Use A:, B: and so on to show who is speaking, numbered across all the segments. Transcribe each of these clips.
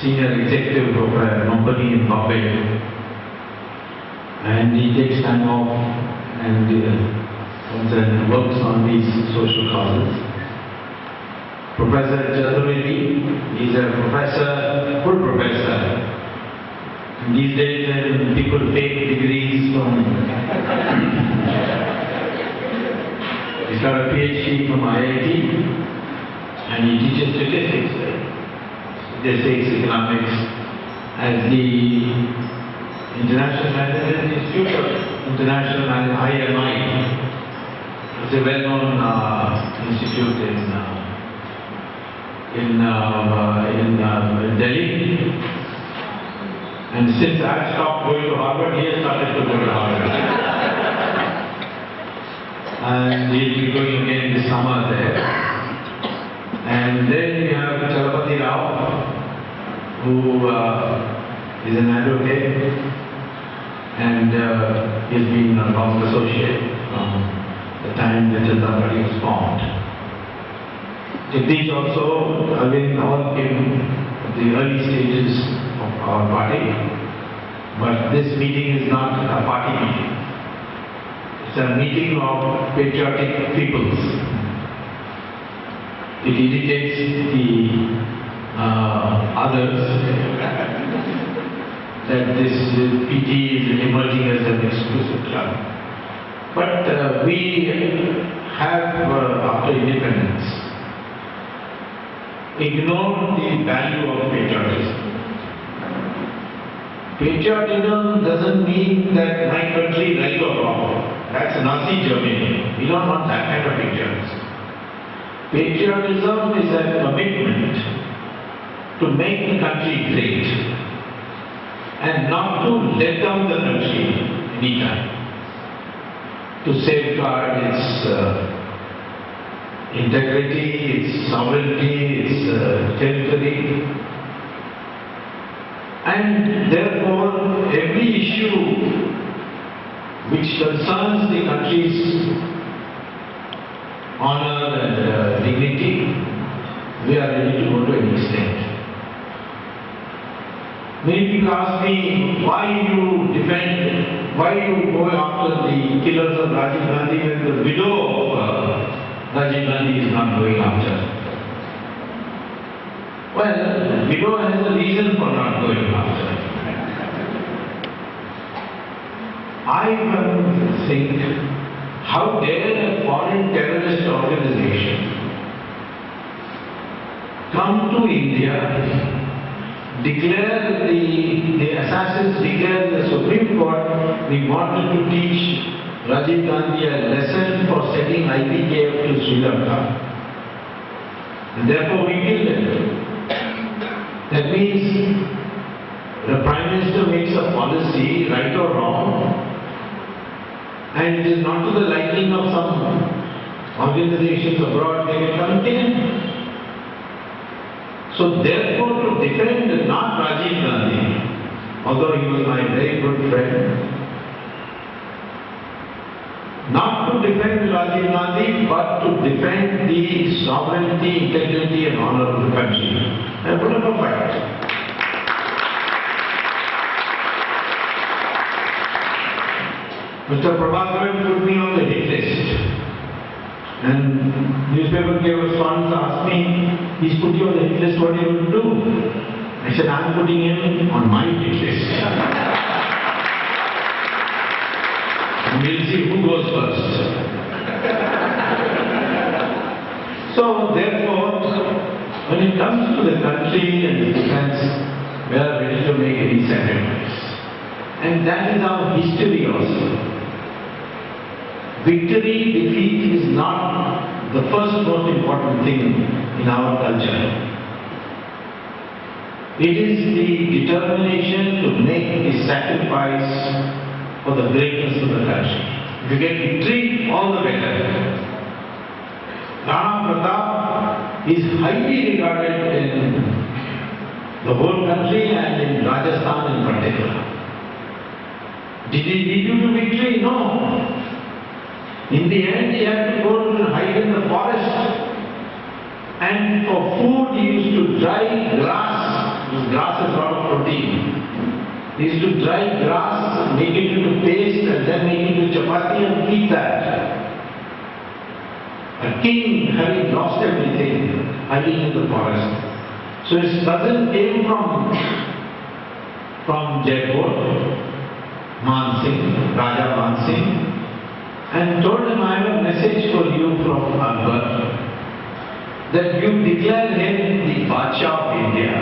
A: senior executive of a company in Bombay, and he takes time off and works on these social causes. Professor Chaturvedi is a professor, full professor. These days when people take degrees from, he's got a PhD from IIT and he teaches statistics, economics at the International Management Institute of International IMI. It's a well-known institute in Delhi. And since I stopped going to Harvard, he has started to go to Harvard. And he'll be going again this summer there. And then we have Chalapati Rao, who is an advocate, and he's been a long associate from the time the Janata Party was formed. Jagdish also, again, all came at the early stages of our party, but this meeting is not a party meeting. It's a meeting of patriotic peoples. It irritates the others that this PT is emerging as an exclusive club. But we have, after independence, ignored the value of patriotism. Patriotism doesn't mean that my country right or wrong. That's Nazi Germany. We don't want that kind of patriotism. Patriotism is a commitment to make the country great and not to let down the country anytime. To safeguard its integrity, its sovereignty, its territory. And therefore, every issue which concerns the country's honor and dignity, we are ready to go to any extent. Many people ask me, why you go after the killers of Rajiv Gandhi when the widow of Rajiv Gandhi is not going after? Well, the widow has a reason for not going after. I think, how dare a foreign terrorist organization come to India, declare the assassins declare the Supreme Court, we wanted to teach Rajiv Gandhi a lesson for sending IPKF to Sri Lanka. And therefore we killed him. That means the Prime Minister makes a policy, right or wrong, and it is not to the liking of some organizations abroad, they can come and kill him. So therefore, to defend not Rajiv Gandhi, although he was my very good friend, not to defend Rajiv Gandhi, but to defend the sovereignty, integrity and honor of the country. I put up a fight. Mr. Prabhakaran put me on the hit list. And newspaper correspondents asked me, he's put you on the hit list, what are you going to do? I said, I'm putting him on my hit list. And we'll see who goes first. So therefore, when it comes to the country and the defense, we are ready to make any sacrifice. And that is our history also. Victory, defeat is not the first most important thing in our culture. It is the determination to make the sacrifice for the greatness of the country. If you get victory, all the better. Rana Pratap is highly regarded in the whole country and in Rajasthan in particular. Did he lead you to victory? No. In the end, he had to go to hide in the forest, and for food he used to dry grass. His grass They used to dry grass, make it into paste, and then make it into chapati and eat that. A king, having lost everything, hiding in the forest. So his cousin came from Jaipur, Raja Man Singh, and told him, I have a message for you from Akbar, that you declare him the Badshah of India,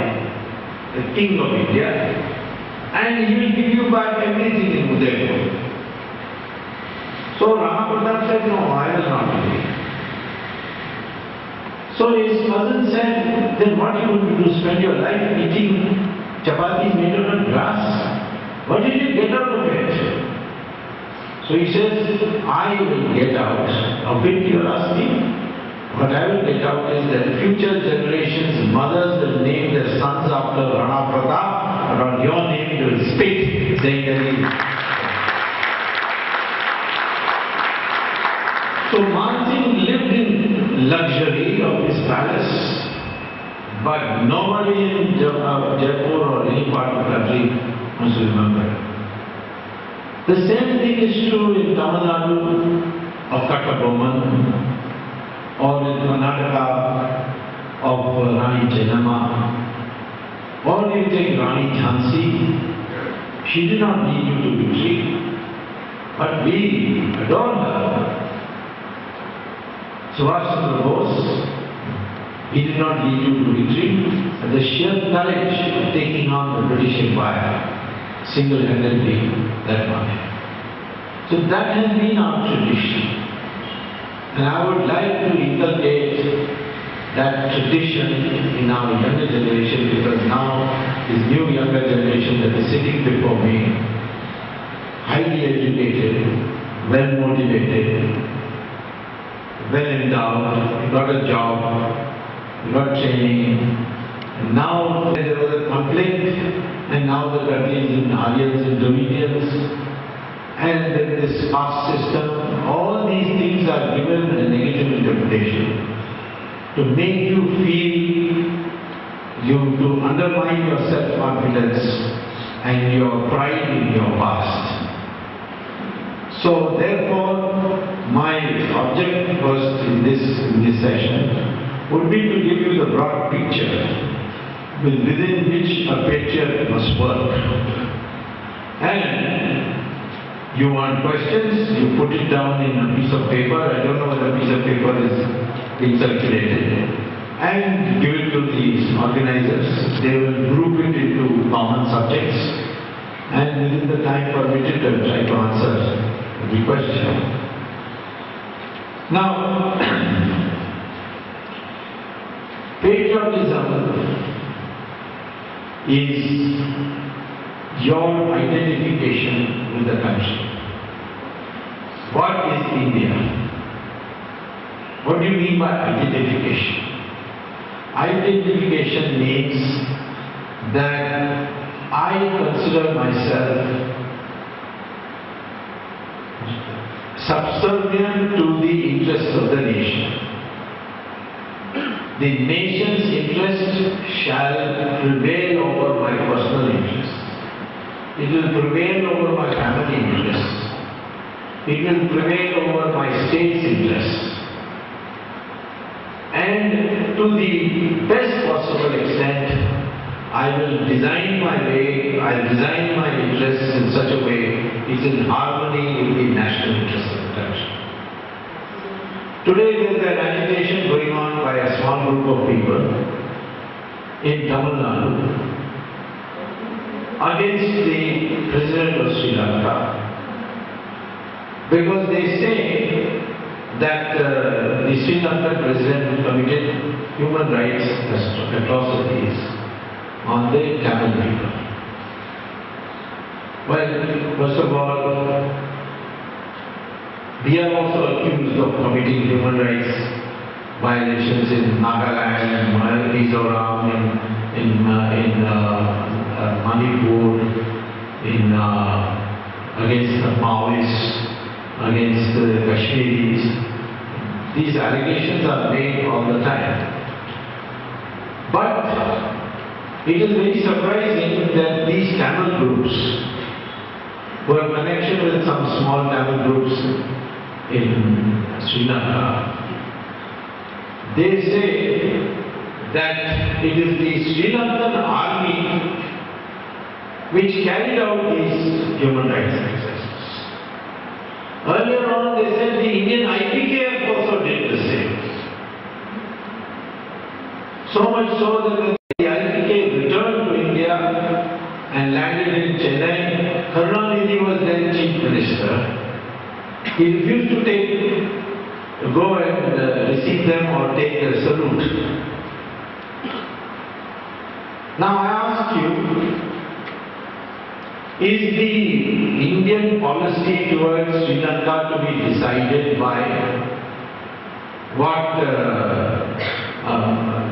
A: the king of India, and he will give you back everything in Udaipur. So Rama Pratap said, no, I will not do it. So his cousin said, then what you going to do? Spend your life eating chapati made out of grass? What did you get out of it? So he says, I will get out of it, you are asking? What I will get out is that future generations, mothers will name their sons after Rana Pratap, and on your name you will spit, saying that he... So Man Singh lived in luxury of his palace, but nobody in Jaipur or any part of the country must remember. The same thing is true in Tamil Nadu of Kattabomman, or in Karnataka of Rani Chennamma, or you take Rani Jhansi. She did not lead you to victory, but we adore her. Subhash Chandra Bose, he did not lead you to victory, and the sheer courage of taking on the British Empire single-handedly that much. So that has been our tradition. And I would like to inculcate that tradition in our younger generation, because now this new younger generation that is sitting before me, highly educated, well motivated, well endowed, got a job, got training, and now there was a conflict, and now the country is in Aryans and Dravidians, and then this caste system, all these things are given a negative interpretation to make you feel, to undermine your self-confidence and your pride in your past. So therefore, my object first in this session would be to give you the broad picture within which a patriot must work. And you want questions, you put it down in a piece of paper. I don't know whether a piece of paper is being circulated. And give it to these organizers. They will group it into common subjects. And within the time permitted, I will try to answer the question. Now, patriotism is your identification with the country. What is India? What do you mean by identification? Identification means that I consider myself subservient to the interests of the nation. The nation's interest shall prevail over my personal interests. It will prevail over my family interests. It will prevail over my state's interests. And to the best possible extent, I will design my way, I will design my interests in such a way it's in harmony with the national interests of the country. Today there is an agitation going on by a small group of people in Tamil Nadu against the President of Sri Lanka, because they say that the Sri Lankan President committed human rights atrocities on the Tamil people. Well, first of all, we are also accused of committing human rights violations in Nagaland, Mizoram, in Manipur, against the Maoists, against the Kashmiris. These allegations are made all the time. But It is very surprising that these Tamil groups, who have connection with some small Tamil groups in Sri Lanka, they say that it is the Sri Lankan army which carried out these human rights exercises. Earlier on they said the Indian IPKF also did the same. So much so that when the IPK returned to India and landed in Chennai, Karunanidhi was then Chief Minister. He refused to go and receive them or take a salute. Now I ask you, is the Indian policy towards Sri Lanka to be decided by what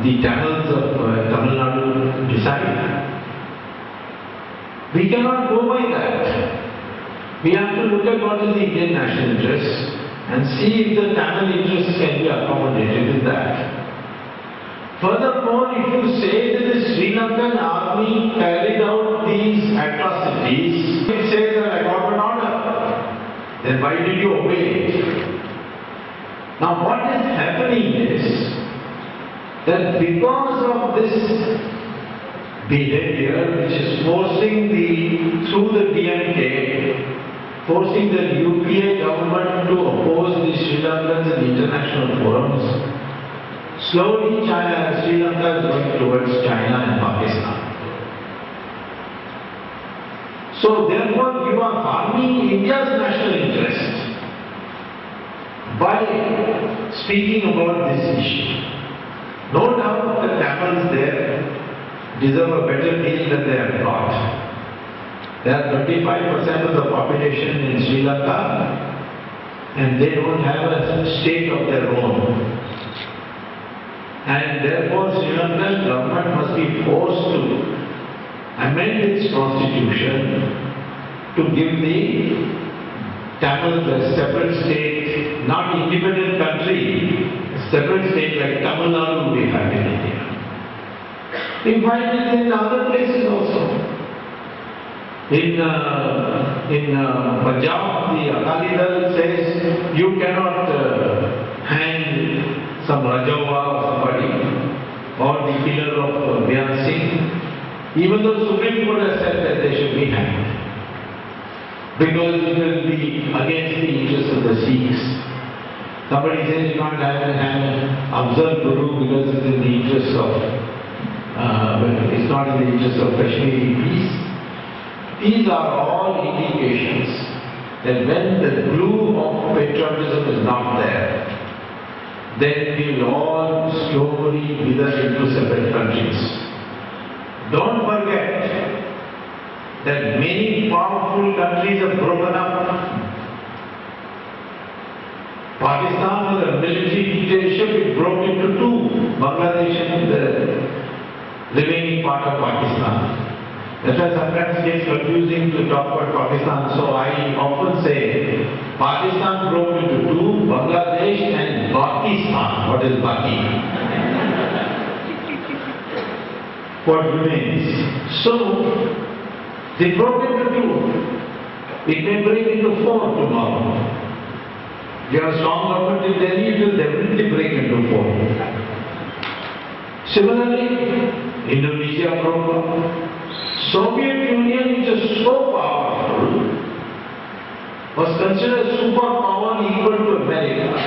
A: the Tamils of Tamil Nadu decide? We cannot go by that. We have to look at what is the Indian national interest and see if the Tamil interests can be accommodated in that. Furthermore, if you say that the Sri Lankan army carried out these atrocities, it says that I got an order. Then why did you obey it? Now what is happening is that because of this behavior which is forcing through the DMK, forcing the UPA government to oppose the Sri Lankans in international forums, slowly Sri Lanka is going towards China and Pakistan. So therefore you are harming India's national interest by speaking about this issue. No doubt the Tamils there deserve a better deal than they have got. There are 35% of the population in Sri Lanka and they don't have a state of their own. And therefore Sri Lankan government must be forced to amend its constitution to give the Tamils a separate state, not independent country, a separate state like Tamil Nadu we have in India. We find it in other places also. In Punjab, the Akali Dal says you cannot hang some Rajawa or somebody, or the killer of Byan Singh, even though the Supreme Court has said that they should be hanged, because it will be against the interests of the Sikhs. Somebody says you can't hang Afzal Guru because it's in the interest of, it's not in the interest of Kashmiri peace. These are all indications that when the glue of patriotism is not there, then we will all slowly wither into separate countries. Don't forget that many powerful countries have broken up. Pakistan was a military dictatorship, it broke into two, Bangladesh and the remaining part of Pakistan. That's why sometimes it gets confusing to talk about Pakistan. So I often say, Pakistan broke into two, Bangladesh and Pakistan. What is Baki? What remains? So, they broke into two. It may break into four tomorrow. If you have a strong government in Delhi, it will definitely break into four. Similarly, Indonesia broke up. Soviet Union, which is so powerful, was considered a superpower equal to America.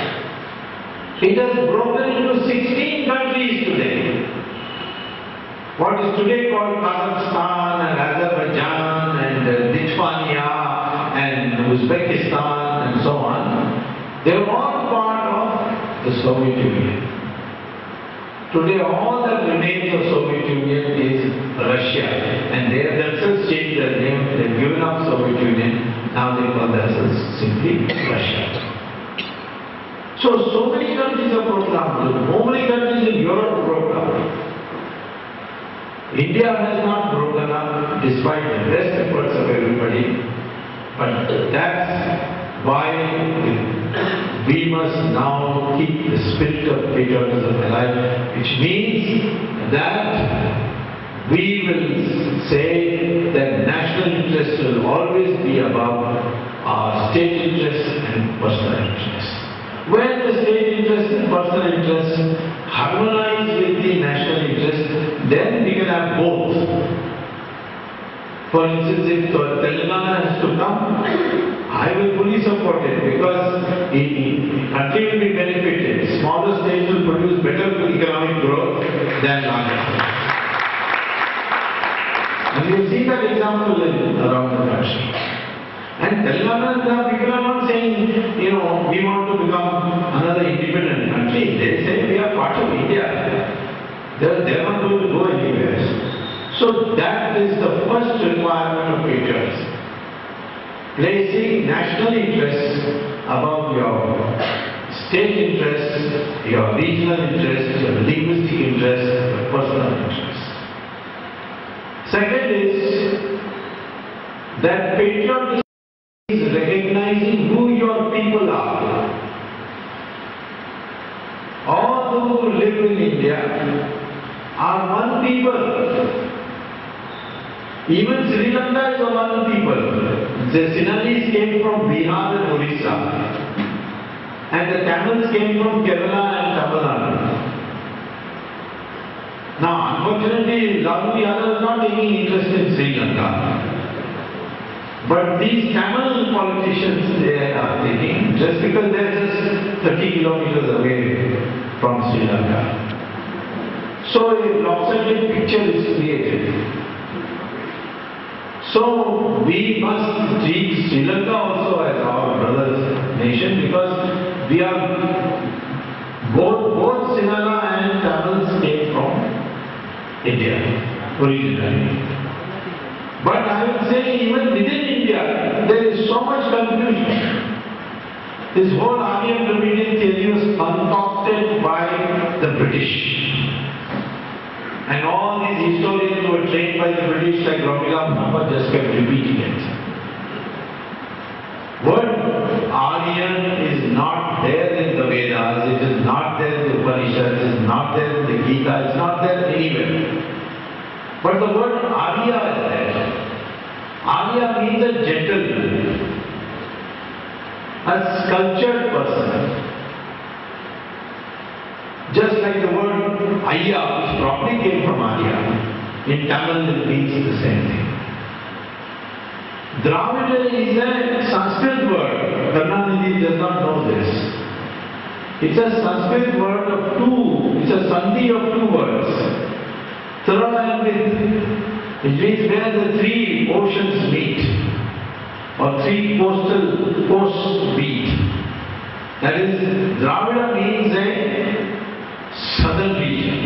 A: It has broken into 16 countries today. What is today called Kazakhstan and Azerbaijan and Lithuania and Uzbekistan and so on, they are all part of the Soviet Union. Today all that remains of Soviet Union is Russia, and they have themselves changed their name. They have given up Soviet Union, now they call themselves simply Russia. So many countries have broken up. So many countries in Europe broke up. India has not broken up despite the best efforts of everybody, but that's why we must now keep the spirit of patriotism alive, which means that we will say that national interest will always be above our state interests and personal interests. When the state interests and personal interests harmonize with the national interest, then we can have both. For instance, if Telangana has to come, I will fully support it because the country will be benefited. Smaller states will produce better economic growth than larger states. And you see that example around the country. And Telangana, people are not saying, we want to become another independent country. They say we are part of India. They are not going to go anywhere. So that is the first requirement of patriotism. Placing national interests above your state interests, your regional interests, your linguistic interests, your personal interests. Second is that patriotism is recognizing who your people are. All those who live in India are one people. Even Sri Lanka is a one people. The Sinhalese came from Bihar and Orissa. And the Tamils came from Kerala and Tamil Nadu. Now, unfortunately, Rahul is not taking interest in Sri Lanka. But these Tamil politicians, they are taking, just because they are just 30 kilometers away from Sri Lanka. So a lopsided picture is created. So we must treat Sri Lanka also as our brother's nation because we are both Sinhala and Tamils came from India originally. But I would say even within India there is so much confusion. This whole Aryan Dravidian theory was concocted by the British. And all these historians who were trained by the British like Romila Muhammad just kept repeating it. Word Aryan is not there in the Vedas, it is not there in the Upanishads, it is not there in the Gita, it is not there anywhere. But the word Arya is there. Arya means a gentleman, a sculptured person. Just like the word Ayya, which probably came from Arya, in Tamil it means the same thing. Dravida is a Sanskrit word. Karnanidhi does not know this. It's a Sanskrit word of two, it's a sandhi of two words. Thara and Vid, which means where the three oceans meet, or three coasts meet. That is, Dravida means a southern region.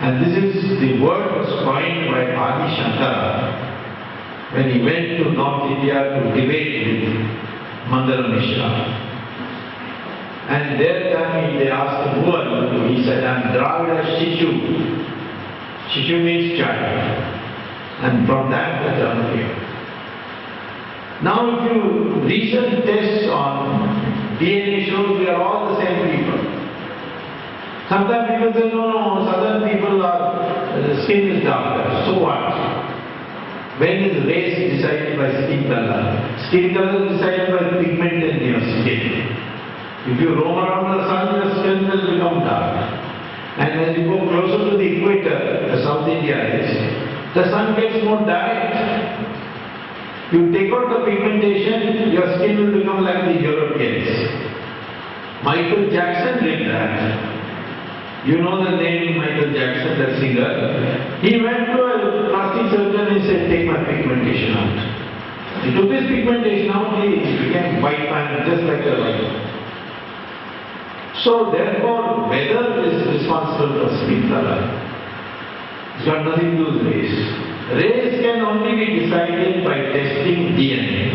A: And this is, the word was coined by Adi Shankara when he went to North India to debate with Mandara Mishra. And there they asked him, who are you? He said, I am Dravida Shishu. Shishu means child. And from that the term came. Now if you recent tests on DNA shows we are all the same people. Sometimes people say, no, southern people the skin is darker. So what? When is race decided by skin color? Skin color is decided by pigment in your skin. If you roam around the sun, your skin will become dark. And as you go closer to the equator, the South India is, the sun gets more direct. You take out the pigmentation, your skin will become like the Europeans. Michael Jackson did that. You know the name Michael Jackson, the singer. He went to a plastic surgeon and said, take my pigmentation out. He took his pigmentation out, he became white man, just like a white man. So therefore, weather is responsible for skin color. It's got nothing to do with race. Race can only be decided by testing DNA.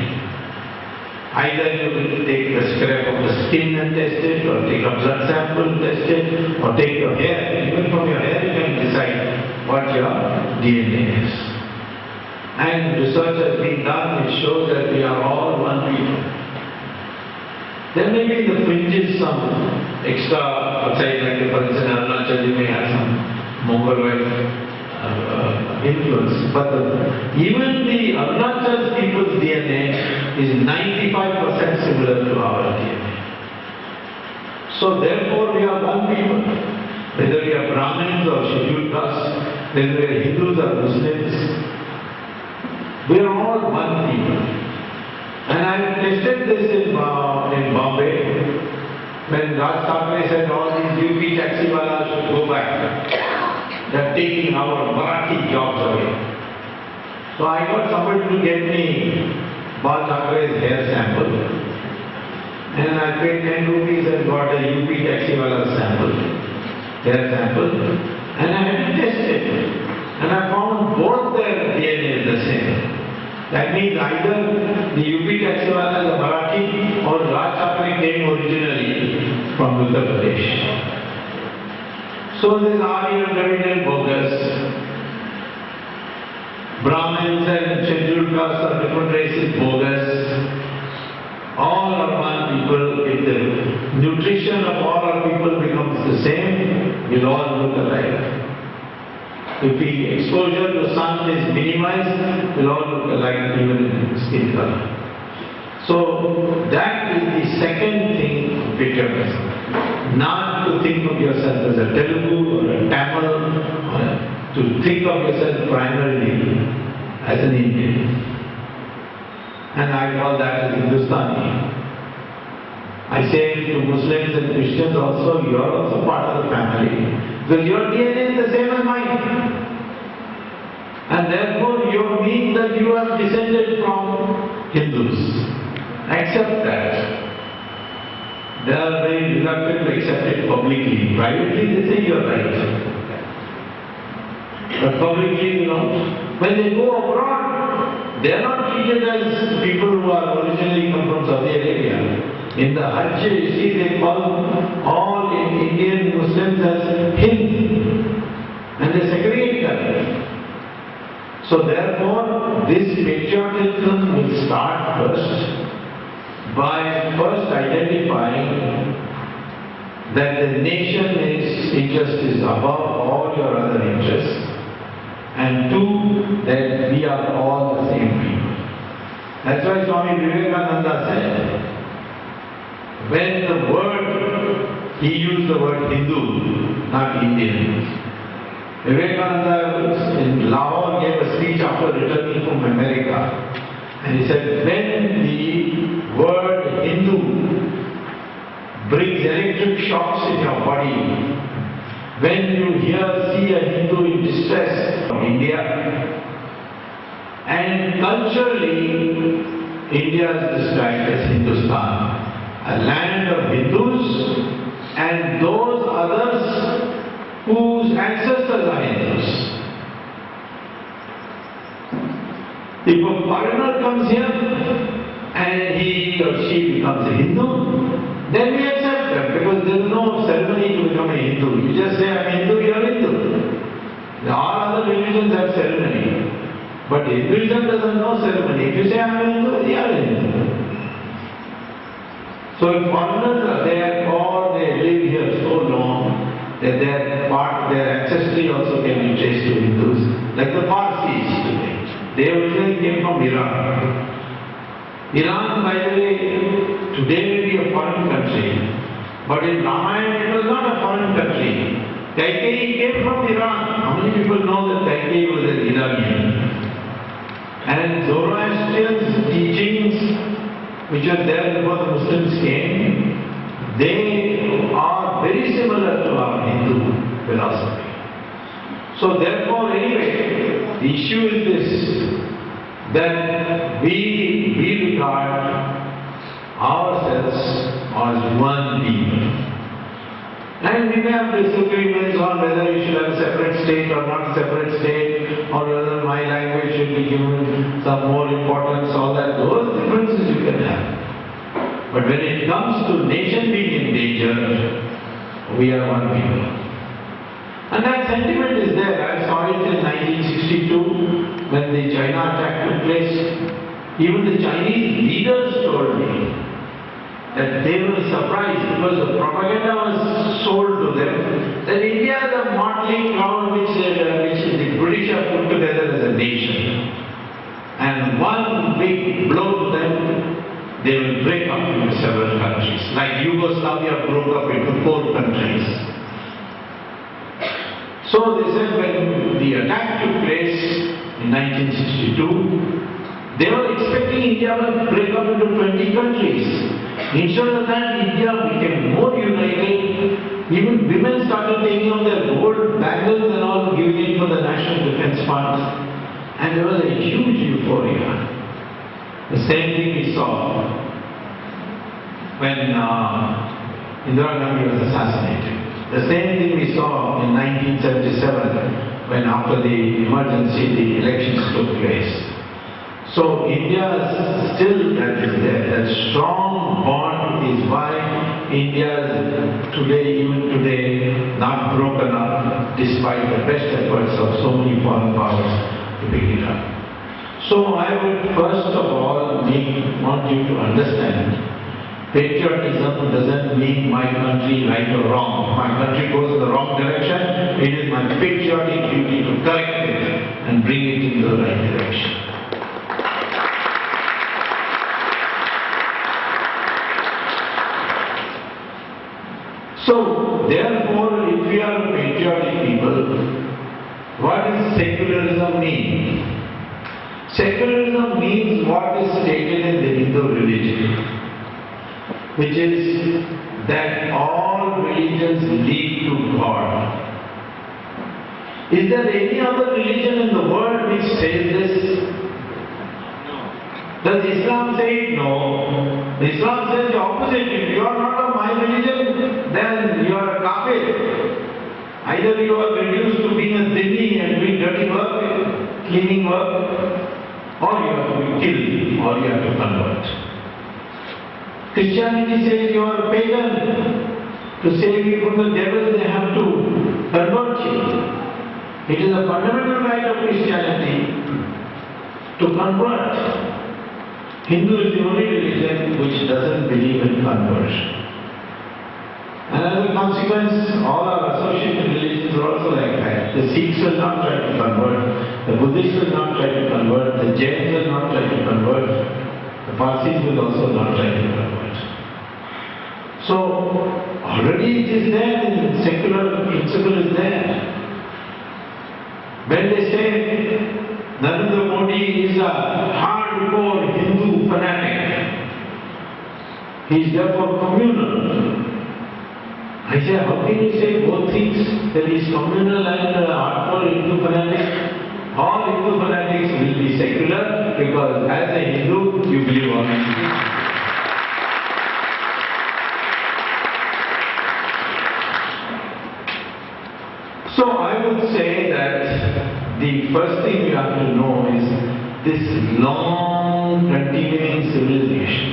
A: Either you will take the scrap of the skin and test it, or take a blood sample and test it, or take your hair. Even from your hair you can decide what your DNA is. And research has been done, it shows that we are all one people. There may be in the fringes some extra outside, like for instance, Arunachal, you may have some Mongoloid influence. But even the Arunachal people's DNA is 95% similar to our DNA. So therefore we are one people. Whether we are Brahmins or scheduled castes, whether we are Hindus or Muslims, we are all one people. And I tested this in Bombay, when Raj Thackeray said all these UP taxiwalas should go back. They are taking our Marathi jobs away. So I got somebody to get me Raj Thackeray's hair sample. And I paid 10 rupees and got a UP taxiwala hair sample. And I had to test it. And I found both their DNA is the same. That means either the UP taxiwala is a Marathi or Raj Thackeray came originally from Uttar Pradesh. So this Aryan Dravidian bogus. Brahmins and scheduled castes are different races bogus. All are one people. If the nutrition of all our people becomes the same, we'll all look alike. If the exposure to sun is minimized, we'll all look alike even in skin color. So that is the second thing of patriotism. Not to think of yourself as a Telugu or a Tamil, or to think of yourself primarily as an Indian. And I call that as Hindustani. I say to Muslims and Christians also, you are also part of the family. Because your DNA is the same as mine. And therefore you mean that you are descended from Hindus. Accept that. They are very reluctant to accept it publicly. Privately they say you are right. But publicly, you know, when they go abroad, they are not treated as people who are originally come from Saudi Arabia. In the Hajj, you see, they call all Indian Muslims as Hind. And they segregate them. So therefore, this patriotism will start first by first identifying that the nation's interest is above all your other interests, and two, that we are all the same people. That's why Swami Vivekananda said, when the word, he used the word Hindu, not Indian. Vivekananda in Lahore gave a speech after returning from America. And he said, when the word Hindu brings electric shocks in your body, when you see a Hindu in distress from India, and culturally, India is described as Hindustan, a land of Hindus and those others whose ancestors are Hindus. If a foreigner comes here and he or she becomes a Hindu, then we accept them because there is no ceremony to become a Hindu. You just say, I'm Hindu, you are Hindu. All other religions have ceremony. But Hinduism doesn't know ceremony. If you say, I'm Hindu, you are Hindu. So if foreigners are there or they live here so long that their ancestry also can be traced to Hindus, like the Parsis today. They originally came from Iran. Iran, by the way, today may be a foreign country, but in Ramayana it was not a foreign country. Kaikeyi came from Iran. How many people know that Kaikeyi was an Iranian? And Zoroastrian's teachings, which are there before the Muslims came, they are very similar to our Hindu philosophy. So therefore, anyway, the issue is this, that we regard ourselves as one people. And we may have disagreements on whether you should have a separate state or not a separate state, or whether my language should be given some more importance, all that. Those differences you can have. But when it comes to nation being in danger, we are one people. And that sentiment is there. I saw it in 1962 when the China attack took place. Even the Chinese leaders told me that they were surprised because the propaganda was sold to them that India is a motley crowd which the British have put together as a nation. And one big blow to them, they will break up into several countries. Like Yugoslavia broke up into 4 countries. So they said when the attack took place in 1962, they were expecting India will break up into 20 countries. Instead of that, India became more united. Even women started taking off their gold bangles and all, giving it for the National Defence Fund. And there was a huge euphoria. The same thing we saw when Indira Gandhi was assassinated. The same thing we saw in 1977 when after the emergency the elections took place. So India still that is there. That strong bond is why India is today, even today, not broken up despite the best efforts of so many foreign powers to pick it up. So I would first of all want you to understand patriotism doesn't mean my country right or wrong. If my country goes in the wrong direction, it is my patriotic duty to correct it and bring it into the right direction. So, therefore, if we are patriotic people, what does secularism mean? Secularism means what is stated in the Hindu religion, which is that all religions lead to God. Is there any other religion in the world which says this? Does Islam say it? No. Islam says the opposite. If you are not of my religion, then you are a kafir. Either you are reduced to being a dhimmi and doing dirty work, cleaning work, or you have to be killed, or you have to convert. Christianity says you are a pagan. To save you from the devil, they have to convert you. It is a fundamental right of Christianity to convert. Hindu is the only religion which doesn't believe in conversion. And as a consequence, all our associated religions are also like that. The Sikhs will not try to convert, the Buddhists will not try to convert, the Jains will not try to convert, the Parsis will also not try to convert. So, already it is there, the secular principle is there. When they say Narendra Modi is a hardcore Hindu fanatic, he is therefore communal. I say, how can you say both things? That he is communal and hardcore Hindu fanatic? All Hindu fanatics will be secular because as a Hindu, you believe all these things. So I would say that the first thing you have to know is this long continuing civilization.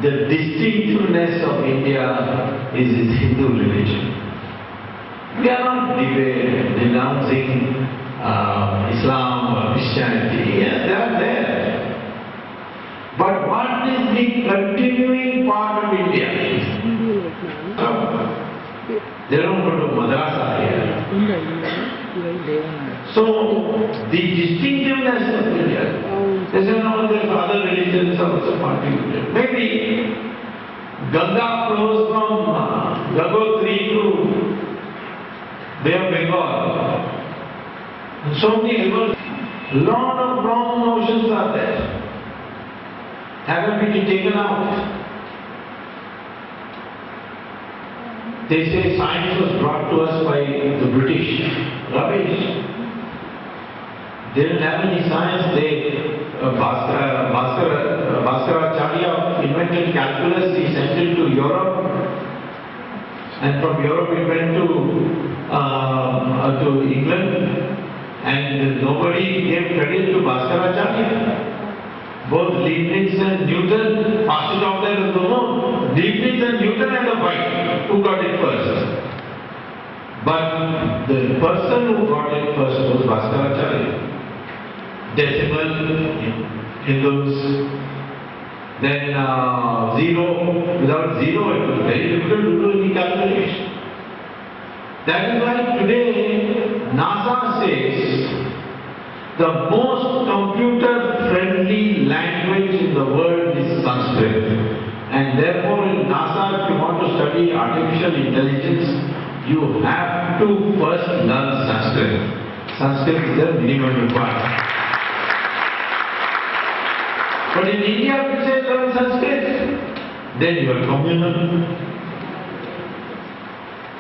A: The distinctiveness of India is its Hindu religion. We are not denouncing Islam or Christianity. Yes, they are there. But what is the continuing part of India? They don't go to madrasa here. So, the distinctiveness of India, they say, no, there's other religions also contributed. Maybe Ganga flows from Gangotri to Bay of Bengal. And so many rivers, a lot of wrong notions are there. Haven't been taken out. They say science was brought to us by the British. Rubbish. They didn't have any science. Bhaskaracharya invented calculus. He sent it to Europe. And from Europe it went to England. And nobody gave credit to Bhaskaracharya. Both Leibniz and Newton passed it off there as no. Leibniz and Newton had a fight. Who got it first? But the person who got it first was Bhaskaracharya. Decimal Hindus, then zero, without zero it was very difficult to do any calculation. That is why today NASA says the most computer-friendly language in the world is Sanskrit. And therefore in NASA, if you want to study artificial intelligence, you have to first learn Sanskrit. Sanskrit is the minimum requirement. But in India, if you say learn Sanskrit, then you are communal.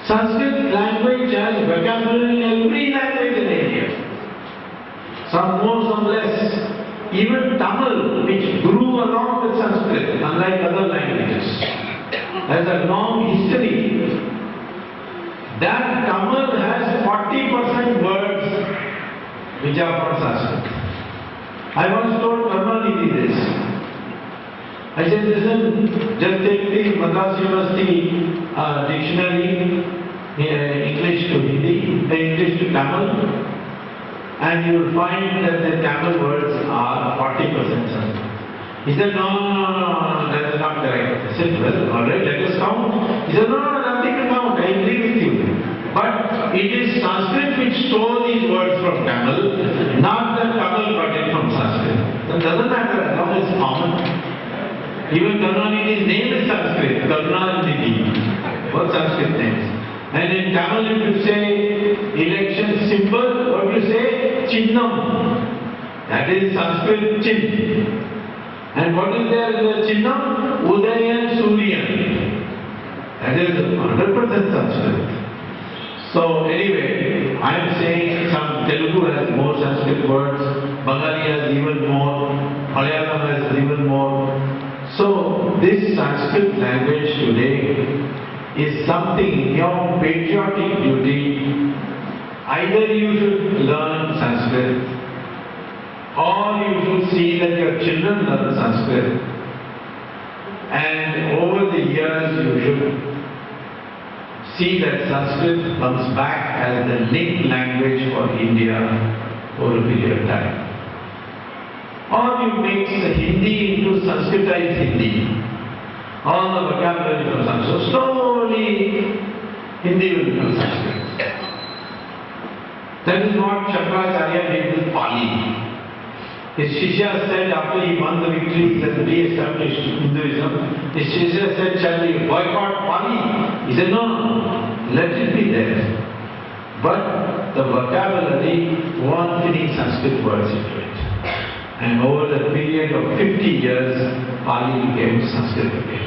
A: Sanskrit language has vocabulary in every language in India. Some more, some less. Even Tamil, which grew along with Sanskrit, unlike other languages, has a long history. That Tamil has 40% words which are from Sanskrit. I once told Karnanidhi this. I said, listen, just take the Madras University dictionary, English to Hindi, English to Tamil, and you will find that the Tamil words are 40% Sanskrit. He said, no, that is not correct. I said, well, alright, let us count. He said, no, nothing to count, I agree with you. But it is Sanskrit which stole these words from Tamil, not that Tamil got it from Sanskrit. That doesn't matter as long as it's common. Even Karnanidhi's name is Sanskrit, Karnanidhi. What Sanskrit names? And in Tamil, if you say election symbol, what do you say? Chinnam. That is Sanskrit Chin. And what is there in the Chinnam? Udayan Suryan. That is 100% Sanskrit. So anyway, I am saying some Telugu has more Sanskrit words, Bengali has even more, Malayalam has even more. So this Sanskrit language today is something in your patriotic duty. Either you should learn Sanskrit or you should see that your children learn Sanskrit, and over the years you should see that Sanskrit comes back as the linked language for India over a period of time. Or you make the Hindi into Sanskritized Hindi. All the vocabulary from Sanskrit. So slowly Hindi will become Sanskrit. That is what Shankaracarya did with Pali. His Shishya said after he won the victory and re-established Hinduism, his Shishya said, shall we boycott Pali? He said, no, let it be there. But the vocabulary won't fitting Sanskrit words into it. And over the period of 50 years, Pali became Sanskrit again.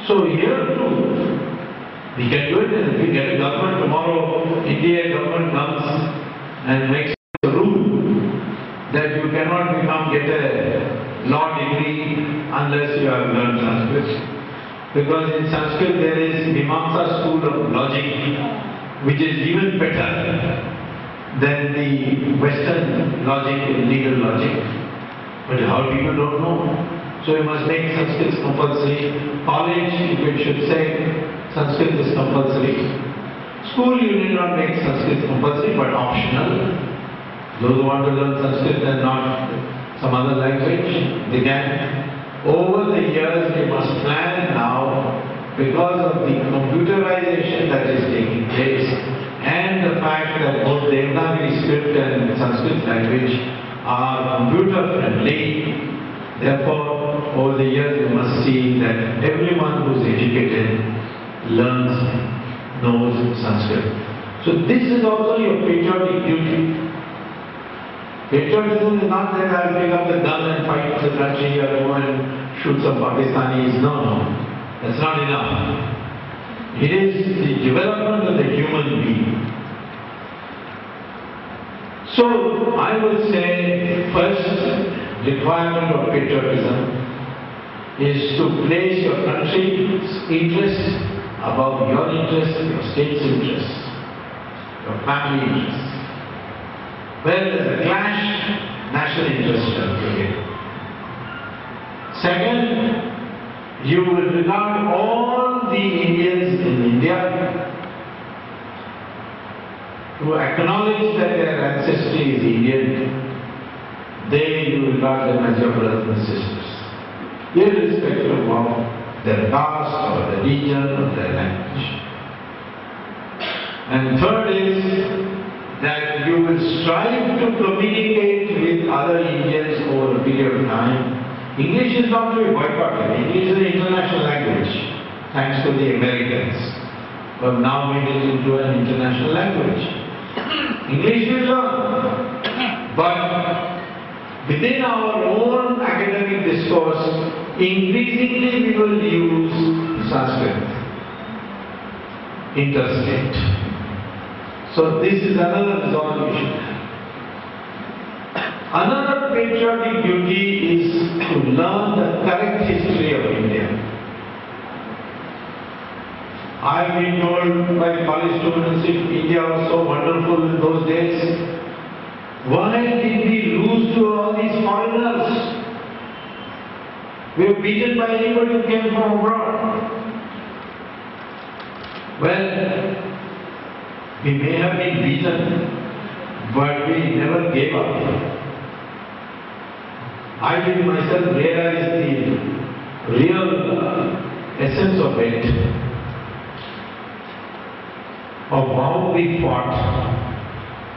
A: So here too, we can do it, and if we get a government tomorrow, India government comes and makes a rule that you cannot get a law degree unless you have learned Sanskrit. Because in Sanskrit there is Mimamsa school of logic, which is even better than the Western logic and legal logic. But how people don't know. So you must make Sanskrit compulsory. College, you should say Sanskrit is compulsory. School, you need not make Sanskrit compulsory, but optional. Those who want to learn Sanskrit and not some other language, they can. Over the years, we must plan now, because of the computerization that is taking place, and the fact that both Devanagari script and Sanskrit language are computer friendly. Therefore, over the years we must see that everyone who is educated learns, knows Sanskrit. So this is also your patriotic duty. Patriotism is not that I'll pick up the gun and fight for the country or go and shoot some Pakistanis. No. That's not enough. It is the development of the human being. So I would say first requirement of patriotism is to place your country's interests above your interests, your state's interests, your family interests. Where there is a clash, national interests shall prevail. Second, you will regard all the Indians in India to acknowledge that their ancestry is Indian. You to regard them as your brothers and sisters, irrespective of their caste or their region or their language. And third is that you will strive to communicate with other Indians over a period of time. English is not to be boycotted. English is an international language, thanks to the Americans, who have now made it into an international language. English will learn, but within our own academic discourse, increasingly we will use Sanskrit, interstate. So this is another resolve we should have. Another patriotic duty is to learn the correct history of India. I have been told by college students, if India was so wonderful in those days, why did we lose to all these foreigners? We were beaten by anybody who came from abroad. Well, we may have been beaten, but we never gave up. I did myself realize the real essence of it, of how we fought,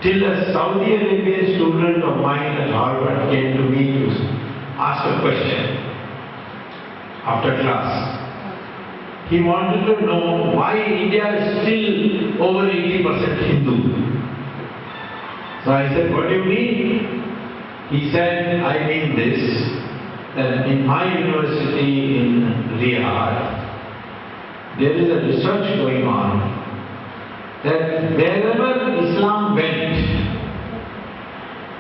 A: till a Saudi Arabian student of mine at Harvard came to me to ask a question after class. He wanted to know why India is still over 80% Hindu. So I said, what do you mean? He said, I mean this, that in my university in Riyadh, there is a research going on that wherever Islam went,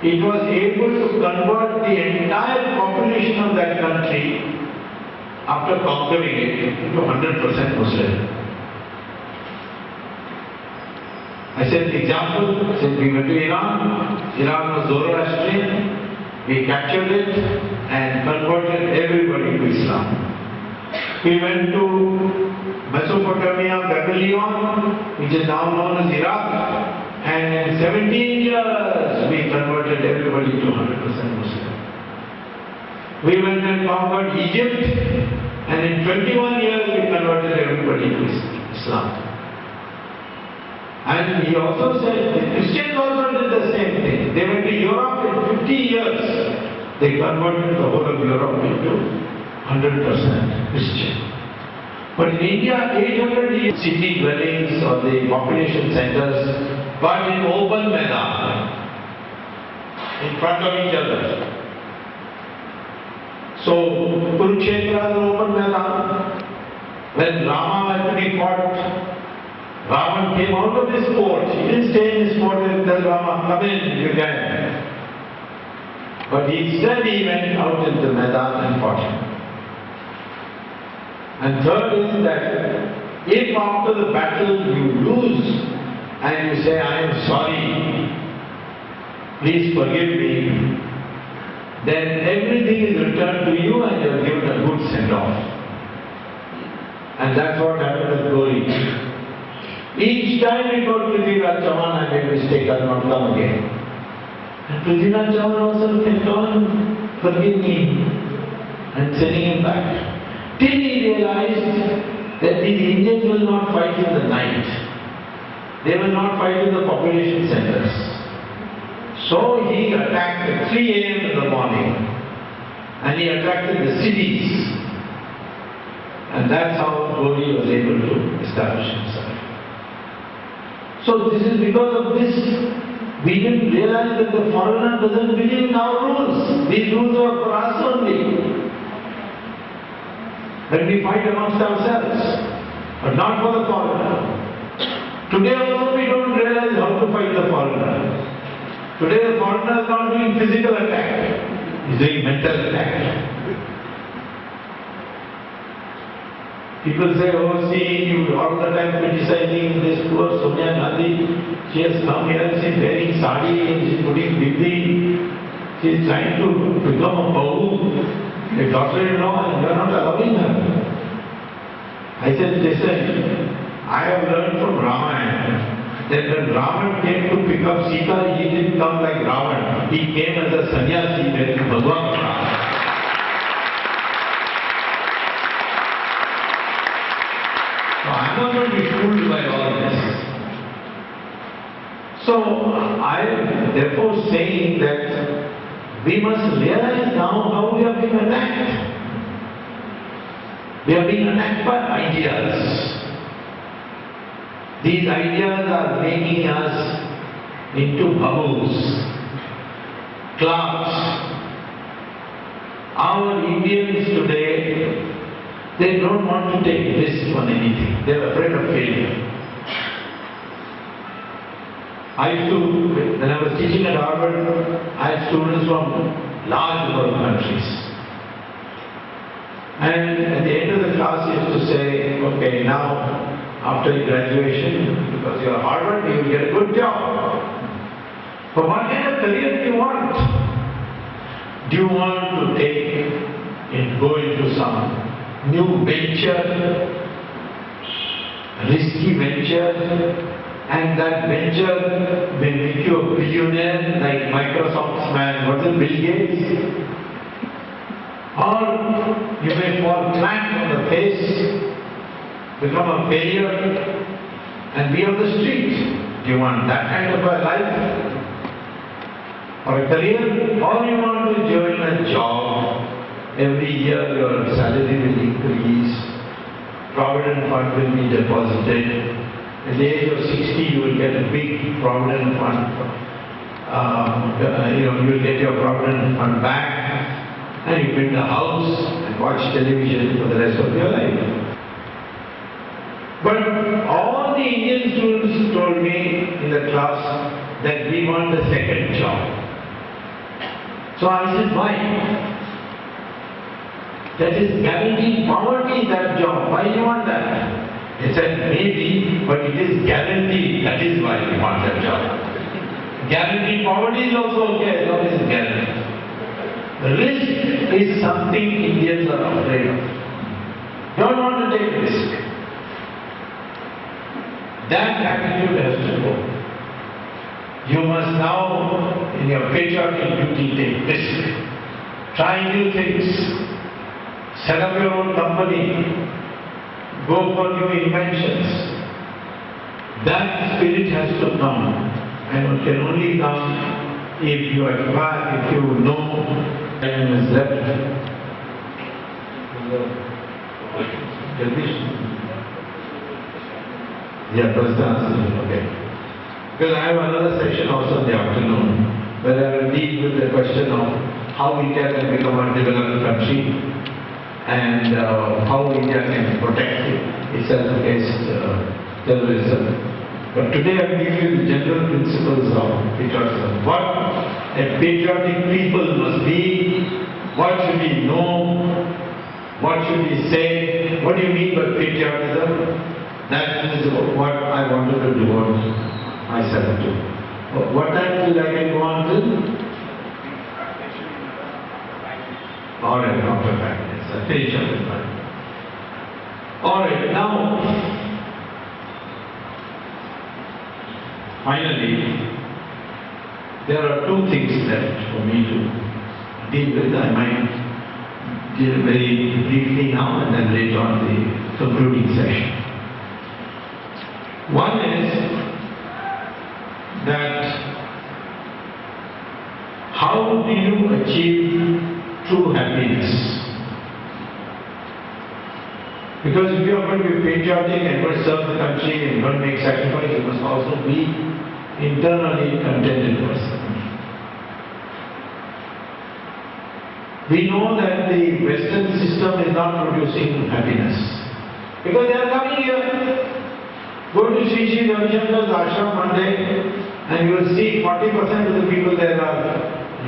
A: it was able to convert the entire population of that country after conquering it into 100% Muslim. I said, example, said we went to Iran. Iran was Zoroastrian. We captured it and converted everybody to Islam. We went to Mesopotamia, Babylon, which is now known as Iraq, and in 17 years we converted everybody to 100% Muslim. We went and conquered Egypt, and in 21 years we converted everybody to Islam. And he also said the Christians also did the same thing. They went to Europe in 50 years. They converted the whole of Europe into 100% Christian. But in India, 800 years, city dwellings or the population centers, but in open Maidan, in front of each other. So, Kurukshetra is an open Maidan. When Rama had to be fought, Ravan came out of his fort. He didn't stay in his fort and tell Rama, come in, you can. But instead he went out in the Maidan and fought him. And third is that if after the battle you lose and you say, I am sorry, please forgive me, then everything is returned to you and you are given a good send-off. And that's what happened with Gauri. Each time we told Prithviraj Chauhan, I made a mistake, I will not come again. And Prithviraj Chauhan also kept on forgive me and sending him back. Till he realized that these Indians will not fight in the night. They will not fight in the population centers. So he attacked at 3 a.m. in the morning. And he attacked in the cities. And that's how Gauri was able to establish himself. So this is because of this, we didn't realize that the foreigner doesn't believe in our rules. These rules are for us only. When we fight amongst ourselves, but not for the foreigner. Today also we don't realize how to fight the foreigner. Today the foreigner is not doing physical attack, he is doing mental attack. People say, oh, see, you all the time criticizing this poor Sonia Gandhi. She has come here, she is wearing sari, she is putting bindi. She is trying to become a bahu, a daughter-in-law, and you are not allowing her. I said, listen, I have learned from Ramayana that when Ravan came to pick up Sita, he didn't come like Ravan. He came as a sannyasi wearing Bhagwan. So I'm not going to be fooled by all this. So I am therefore saying that we must realize now how we are being attacked. We are being attacked by ideas. These ideas are making us into babus, clerks. Our Indians today, they don't want to take risk on anything. They are afraid of failure. When I was teaching at Harvard, I had students from large world countries. And at the end of the class, he used to say, okay, now, after graduation, because you are Harvard, you will get a good job. But what kind of career do you want? Do you want to go into some new venture, risky venture, and that venture may make you a billionaire like Microsoft's man, what is Bill Gates? Or you may fall flat on the face, become a failure, and be on the street. Do you want that kind of a life? Or a career? Or you want to join a job? Every year your salary will increase, provident fund will be deposited. At the age of 60 you will get a big provident fund. You will get your provident fund back. And you build a house and watch television for the rest of your life. But all the Indian students told me in the class that we want a second job. So I said, why? That is guaranteed poverty, that job. Why do you want that? They said, maybe, but it is guaranteed. That is why we want that job. Guaranteed poverty is also okay, as long as it's guaranteed. Risk is something Indians are afraid of. Don't want to take risk. That attitude has to go. You must now, in your patriotic duty, take risk. Try new things. Set up your own company. Go for new inventions. That spirit has to come. And it can only come if you acquire, if you know. Time is left. Yeah, that's the answer. Okay. Because I have another session also in the afternoon where I will deal with the question of how India can become a developed country and how India can protect itself against terrorism. But today I will give you the general principles of patriotism. What a patriotic people must be, what should we know, what should we say, what do you mean by patriotism? That is what I wanted to devote myself to. What time will I get go on till? Alright, after 5 minutes. I finish up with 5 minutes. Alright, now, finally, there are two things left for me to deal with. I might deal very briefly now and then later on the concluding session. One is that how do you achieve true happiness? Because if you are going to be patriotic and going to serve the country and going to make sacrifice, you must also be internally contented person. We know that the Western system is not producing happiness. Because they are coming here. Go to Sri Ravi Shankar's ashram one day and you will see 40% of the people there are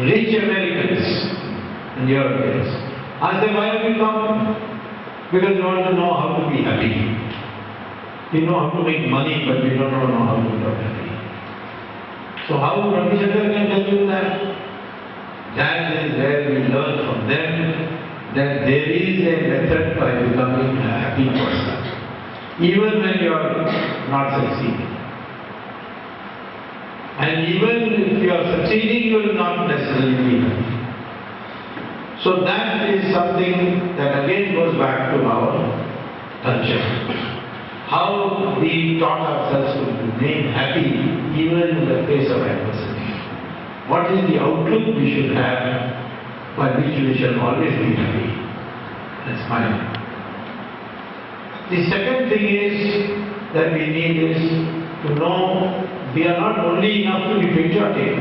A: rich Americans and Europeans. I say, why have you come? Because we want to know how to be happy. We know how to make money, but we don't know how to be happy. So how Ravi Shankar can tell you that? That is where we learn from them that there is a method by becoming a happy person, even when you are not succeeding. And even if you are succeeding, you will not necessarily be happy. So that is something that again goes back to our culture. How we taught ourselves to remain happy even in the face of adversity. What is the outlook we should have by which we shall always be happy and smiling? The second thing is that we need is to know we are not only enough to be patriotic.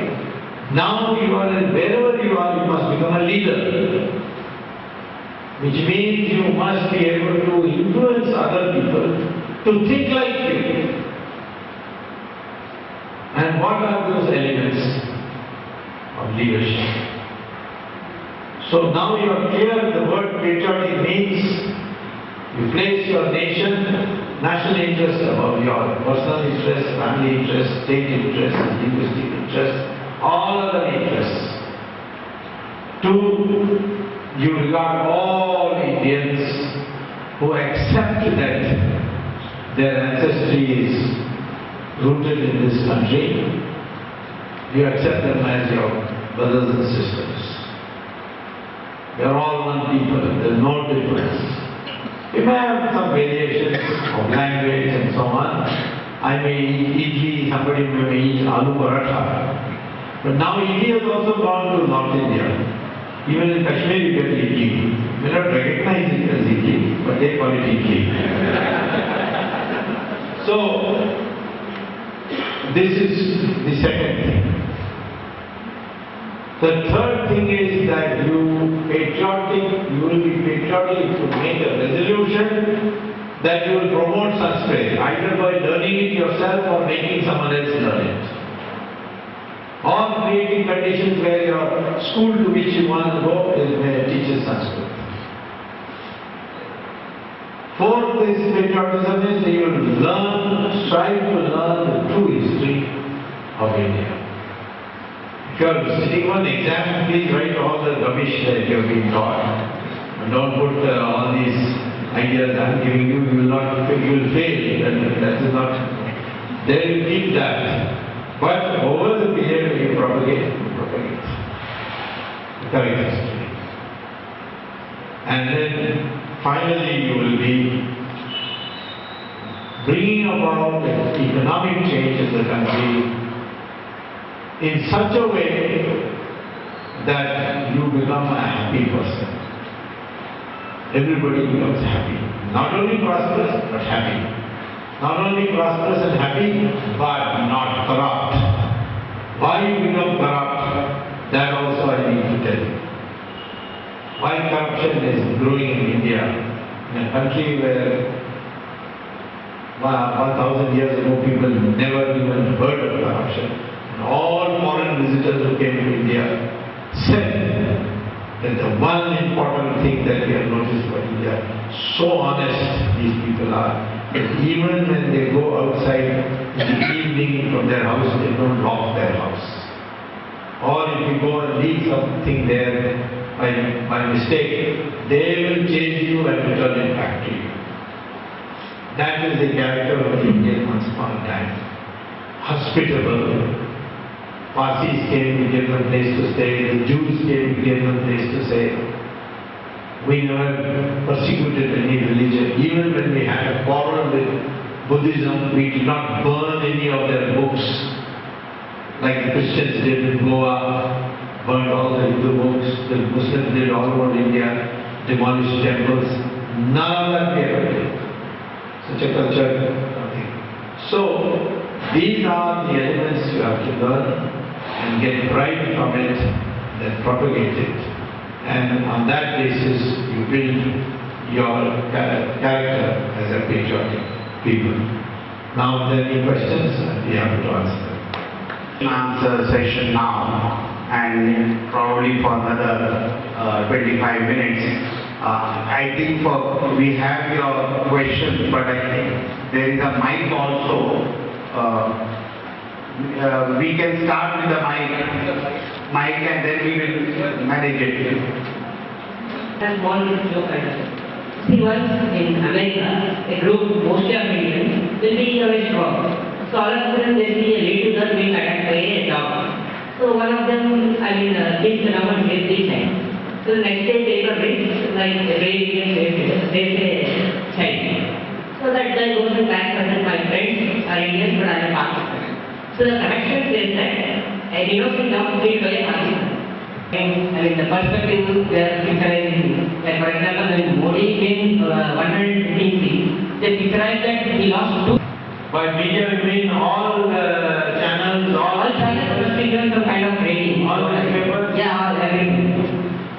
A: Now you are, wherever you are, you must become a leader. Which means you must be able to influence other people to think like you. And what are those elements of leadership? So now you are clear, the word patriotic means you place your national interest above your personal interest, family interest, state interest, linguistic interest, all other interests. Two, you regard all Indians who accept that their ancestry is rooted in this country. You accept them as your brothers and sisters. We are all one people, there is no difference. You may have some variations of language and so on. I may eat idli, somebody may eat aloo paratha. But now idli has also gone to North India. Even in Kashmir you get idli. You may not recognize it as idli, but they call it idli. So, this is the second thing. The third thing is that you will be patriotic to make a resolution that you will promote such faith, either by learning it yourself or making someone else learn it. Or creating conditions where your school to which you want to go teaches Sanskrit. Fourth is patriotism is you will strive to learn the true history of India. If you are sitting on exam, please write all the rubbish that you have been taught. And don't put all these ideas I am giving you, you will fail. That is not, they will keep that. But over the period you propagate correct history. And then finally you will be bringing about economic change in the country in such a way that you become a happy person. Everybody becomes happy. Not only prosperous, but happy. Not only prosperous and happy, but not corrupt. Why you become corrupt, that also I need to tell you. Why corruption is growing in India, in a country where 1,000 years ago people never even heard of corruption. And all foreign visitors who came to India said that the one important thing that we have noticed about India, so honest these people are, that even when they go outside in the evening from their house, they don't lock their house. Or if you go and leave something there by mistake, they will chase you and return it back to you. That is the character of the Indian once upon a time. Hospitable. Parsis came, we gave them a place to stay. The Jews came, we gave them a place to stay. We never persecuted any religion. Even when we had a quarrel with Buddhism, we did not burn any of their books. Like the Christians did in Goa, burned all the Hindu books. The Muslims did all over India, demolished temples. None of that we ever did. Such a culture, nothing. So, these are the elements you have to learn and get pride from it, then propagate it. And on that basis, you build your character as a patriotic people. Now, if there are any questions, we have to answer them.
B: Answer session now, and probably for another 25 minutes. I think we have your questions, but I think there is a mic also. We can start with the mic and then we will manage it.
C: And one joke item. See, once in America, a group, mostly of Indians, will be very strong. So all of a sudden they see a relative that being attacked by a So one of them, keeps the number 3 times. So the next day paper reads, like every Indian they say child. So that guy goes and class that my friends are Indians but I am Pakistan. So the connection says that an innocent dog killed by a Pakistan. The perspective they are picturizing. Like for example, when Modi gained 115 seats, they picturized that he lost 2.
A: By media, we mean all channels,
C: All channels must be given some kind of rating.
A: all newspapers.
C: Yeah, all everything.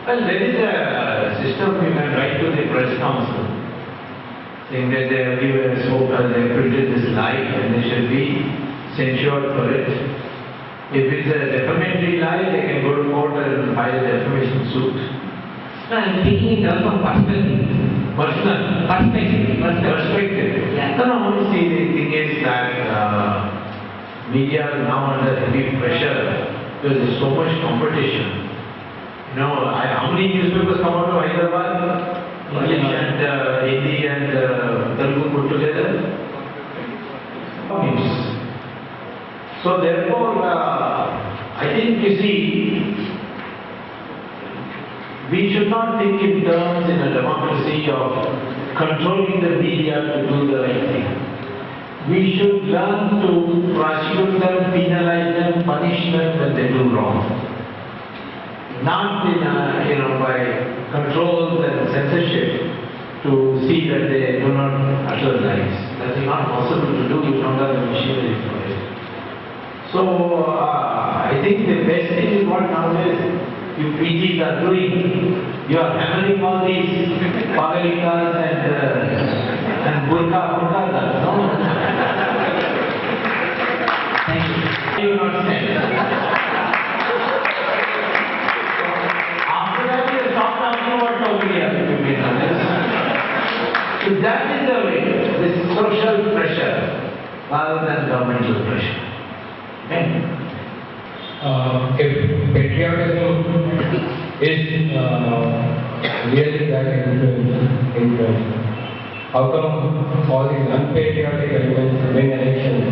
A: Well, there is a system you can write to the press council, saying that they have given us hope and they have printed this lie and they should be censured for it. If it's a defamatory lie, they can go to court and file a defamation suit.
C: No, I'm thinking in terms of perspective.
A: Personal. Perspective.
C: Yeah.
A: No, see, the thing is that media is now under heavy pressure because there's so much competition. You know, how many newspapers come out of Hyderabad? English and Hindi and Telugu put together? News. So therefore, I think you see, we should not think in terms in a democracy of controlling the media to do the right thing. We should learn to prosecute them, penalize them, punish them when they do wrong. Not in by controls and censorship to see that they do not utter lies. That is not possible to do. You don't have the machinery for it. So I think the best thing is what nowadays you PGs are doing. You are hammering all these pagalikas and burqa. No. Thank you. You not stand. After that, you stop talking about Somalia. So that is the way. This social pressure rather than governmental pressure. Okay?
D: If patriotism is really that influential, how come all these unpatriotic elements win elections?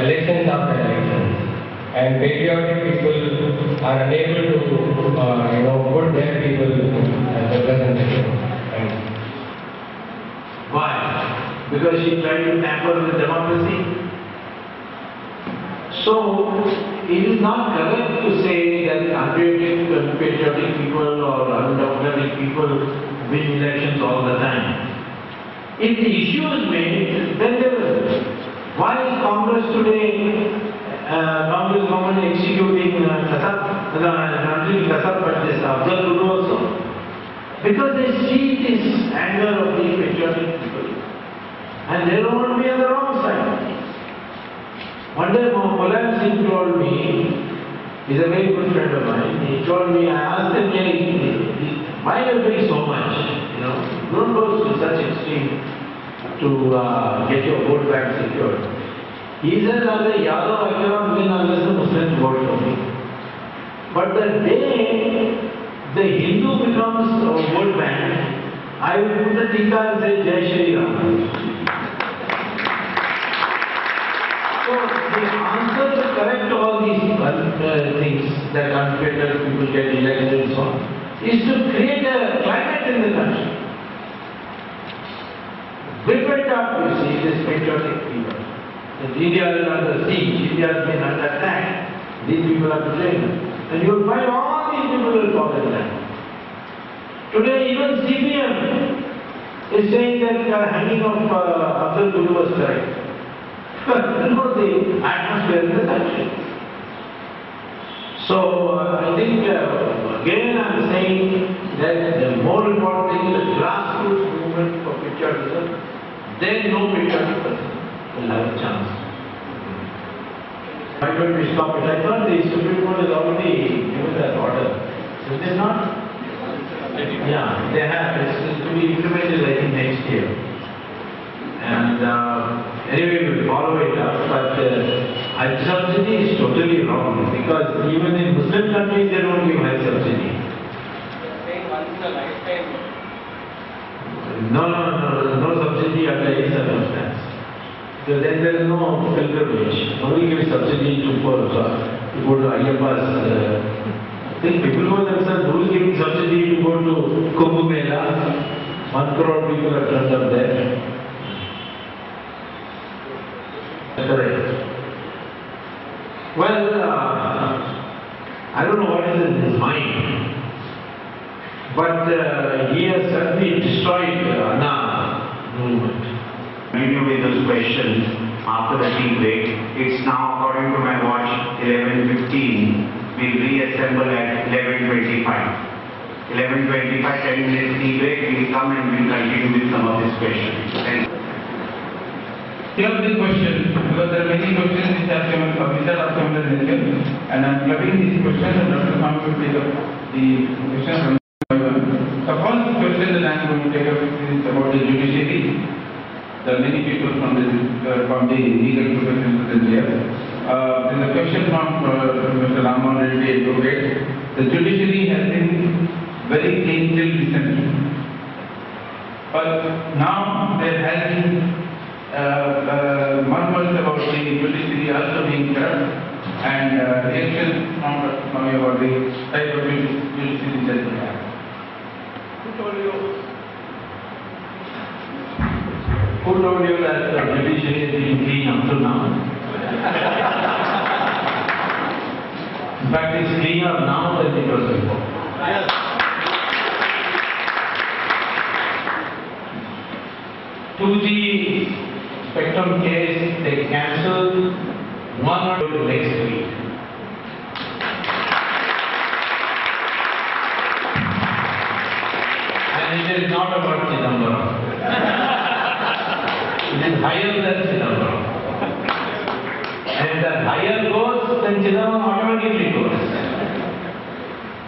D: Elections after elections, and patriotic people are unable to, put their people as representatives.
A: Why? Because she tried to tamper with democracy? So, it is not correct to say that unpatriotic people or undemocratic people win elections all the time. If the issue is made, then they will. Why is Congress today, Congress government executing Kasab, not only Kasab but this Afzal Guru also? Because they see this anger of the patriotic people and they don't want to be on the wrong side. One day Mohan Singh told me, he's a very good friend of mine, he told me, I asked him, why are you doing so much? Don't go to such extreme to get your vote back secured. He said, as a Yadav, I cannot win unless the Muslims vote for me. But the day the Hindu becomes a vote bank, I will put the tika and say, Jai Shri Ram. So the answer to correct all these things that unpatriotic people get elected and so on is to create a climate in the country. Whip it up, you see, this patriotic people. That India is under siege, India has been under attack, these people are betraying them. And you will find all these people will fall in line. Today even CPM is saying that the hanging of Afzal Guru was correct. The atmosphere in the country. So I think again I am saying that the more important thing is the grassroots movement for patriotism. Then no patriotic person will have a chance. Why don't we stop it? I thought the Supreme Court has already given that order. Is it not? Yeah, they have. It's to be implemented I think next year. And anyway, we will follow it up, but health subsidy is totally wrong because even in Muslim countries they don't give health subsidy.
D: Saying once in a lifetime.
A: No subsidy under any circumstance. So then there is no pilgrimage, no nobody gives subsidy to poor. To go to Ayyappa's. I think people go themselves. Who is giving subsidy to go to Kumbh Mela? 1 crore people are turned up there. Correct. Well, I don't know what is in his mind, but he has certainly destroyed the Anna movement.
B: Continue with those questions after the tea break. It's now, according to my watch, 11:15. We'll reassemble at 11:25. 11:25, 10 minutes tea break. We'll come and we'll continue with some of these questions. Thank you.
E: Here are the questions, because there are many questions which are similar nature, and I am clubbing these questions and Dr. Swamy will take up the questions from the first question that I am going to take up is about the judiciary. There are many people from the legal profession present here. There is a question from Mr. Raman Reddy, advocate. The judiciary has been very clean till recently, but now there has been murmurs about the judiciary also being corrupt, and reactions from Dr. Swamy about the type of judiciary that we have.
A: Who told you that the judiciary has been clean up to now? In fact, it's cleaner now than it was before. Yes. 2G spectrum case, they cancelled, one or two next week. And it is not about Chidambaram. It is higher than Chidambaram. And the higher goes, then Chidambaram automatically goes.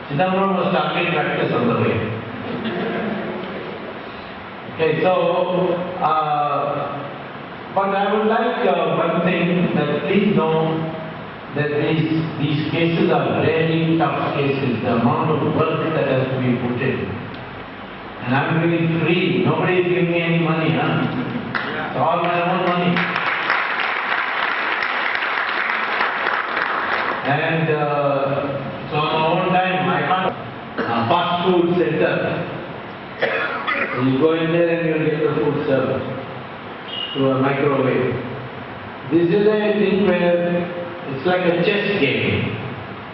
A: Chidambaram was target practice on the way. Okay, so, but I would like one thing, that please know that these cases are really tough cases, the amount of work that has to be put in. And I'm really free, nobody is giving me any money, It's all my own money. And so on my own time, I can't, fast food center. You go in there and you get the food served through a microwave. This is a thing where it's like a chess game.